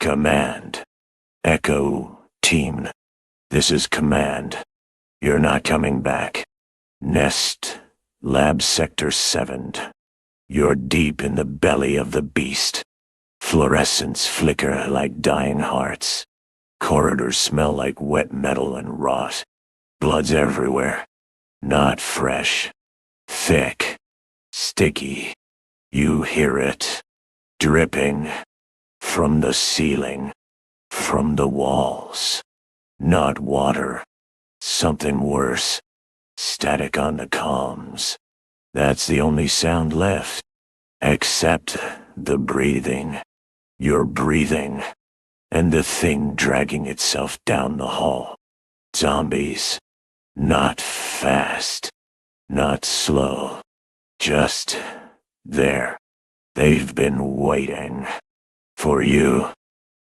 Command. Echo, team. This is command. You're not coming back. Nest, Lab Sector 7. You're deep in the belly of the beast. Fluorescents flicker like dying hearts. Corridors smell like wet metal and rot. Blood's everywhere. Not fresh. Thick. Sticky. You hear it. Dripping. From the ceiling. From the walls. Not water. Something worse. Static on the comms. That's the only sound left. Except the breathing. Your breathing. And the thing dragging itself down the hall. Zombies. Not fast. Not slow. Just there. They've been waiting. For you.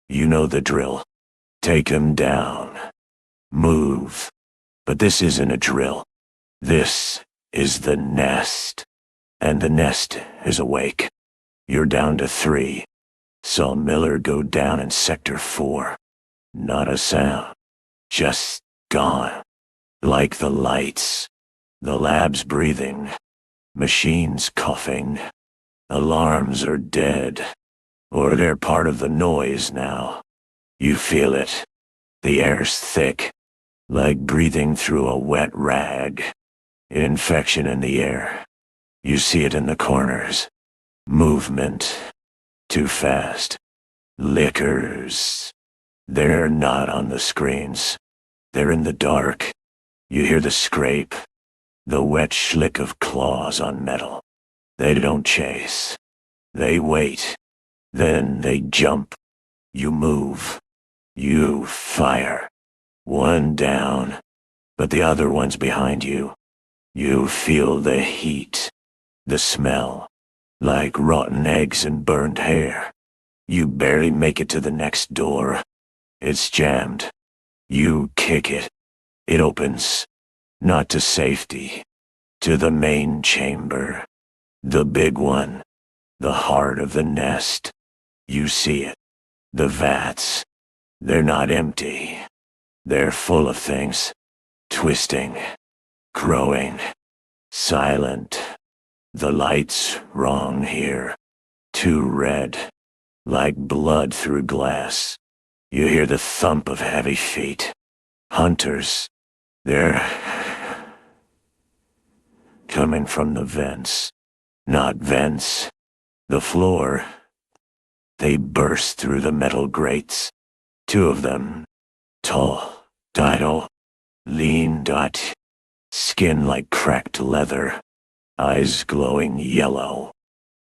You know the drill. Take them down. Move. But this isn't a drill. This is the nest. And the nest is awake. You're down to 3. Saw Miller go down in Sector 4. Not a sound. Just gone. Like the lights. The lab's breathing. Machines coughing. Alarms are dead. Or they're part of the noise now. You feel it. The air's thick. Like breathing through a wet rag. Infection in the air. You see it in the corners. Movement. Too fast. Lickers. They're not on the screens. They're in the dark. You hear the scrape. The wet schlick of claws on metal. They don't chase. They wait. Then they jump. You move. You fire. One down. But the other one's behind you. You feel the heat. The smell. Like rotten eggs and burned hair. You barely make it to the next door. It's jammed. You kick it. It opens. Not to safety. To the main chamber. The big one. The heart of the nest. You see it. The vats. They're not empty. They're full of things. Twisting. Growing. Silent. The light's wrong here. Too red. Like blood through glass. You hear the thump of heavy feet. Hunters. They're coming from the vents. Not vents. The floor. They burst through the metal grates. 2 of them. Tall. Dido. Lean dot. Skin like cracked leather. Eyes glowing yellow.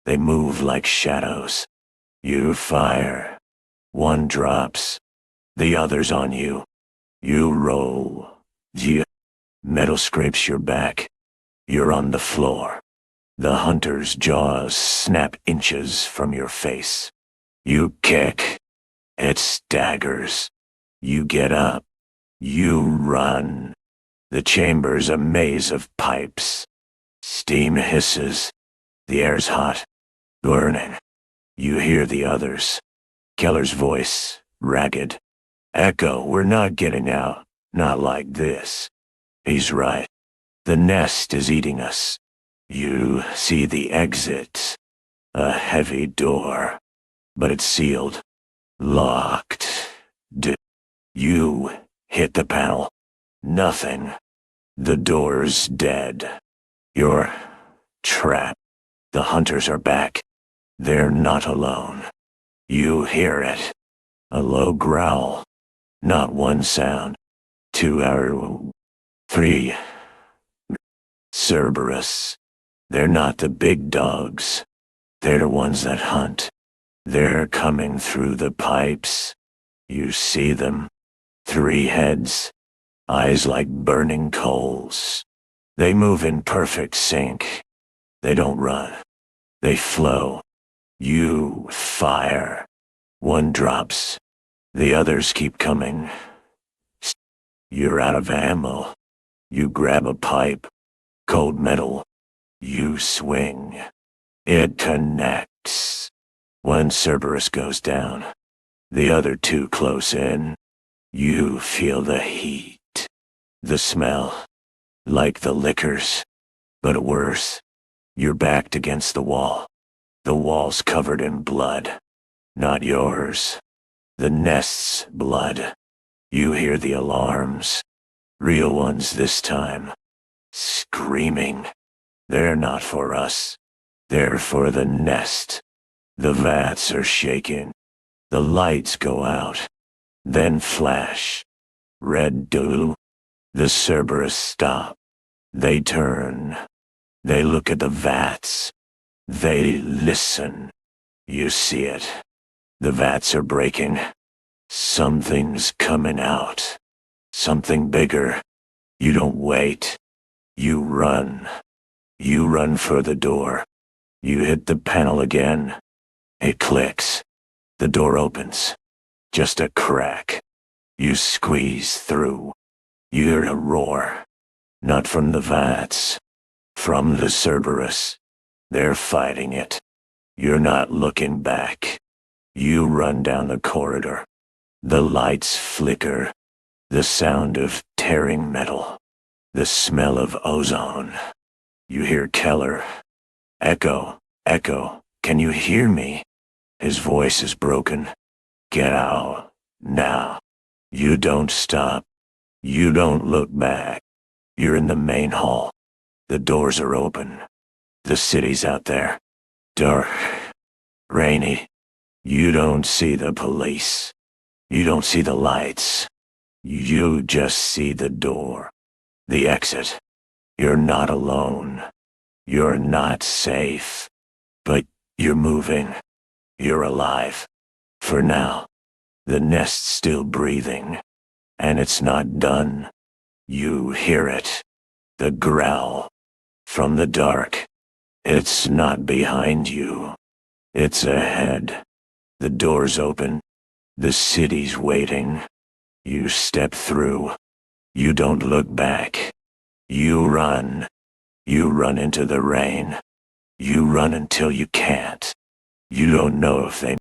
They move like shadows. You fire. One drops. The other's on you. You roll. Metal scrapes your back. You're on the floor. The hunter's jaws snap inches from your face. You kick. It staggers. You get up. You run. The chamber's a maze of pipes. Steam hisses. The air's hot. Burning. You hear the others. Keller's voice, ragged. Echo, we're not getting out. Not like this. He's right. The nest is eating us. You see the exit. A heavy door. But it's sealed. Locked. You hit the panel. Nothing. The door's dead. You're trapped. The hunters are back. They're not alone. You hear it. A low growl. Not one sound. 2 3. Cerberus. They're not the big dogs. They're the ones that hunt. They're coming through the pipes. You see them. 3 heads. Eyes like burning coals. They move in perfect sync. They don't run. They flow. You fire. One drops. The others keep coming. You're out of ammo. You grab a pipe. Cold metal. You swing. It connects. One Cerberus goes down. The other two close in. You feel the heat. The smell. Like the liquors. But worse. You're backed against the wall. The wall's covered in blood. Not yours. The nest's blood. You hear the alarms. Real ones this time. Screaming. They're not for us. They're for the nest. The vats are shaking. The lights go out. Then flash. Red do. The Cerberus stop. They turn. They look at the vats. They listen. You see it. The vats are breaking. Something's coming out. Something bigger. You don't wait. You run. You run for the door. You hit the panel again. It clicks. The door opens. Just a crack. You squeeze through. You hear a roar. Not from the vats. From the Cerberus. They're fighting it. You're not looking back. You run down the corridor. The lights flicker. The sound of tearing metal. The smell of ozone. You hear Keller. Echo, Echo, can you hear me? His voice is broken. Get out, now. You don't stop. You don't look back. You're in the main hall. The doors are open. The city's out there. Dark. Rainy. You don't see the police. You don't see the lights. You just see the door. The exit. You're not alone. You're not safe. But you're moving. You're alive. For now. The nest's still breathing. And it's not done. You hear it. The growl. From the dark. It's not behind you. It's ahead. The door's open. The city's waiting. You step through. You don't look back. You run. You run into the rain. You run until you can't. You don't know if they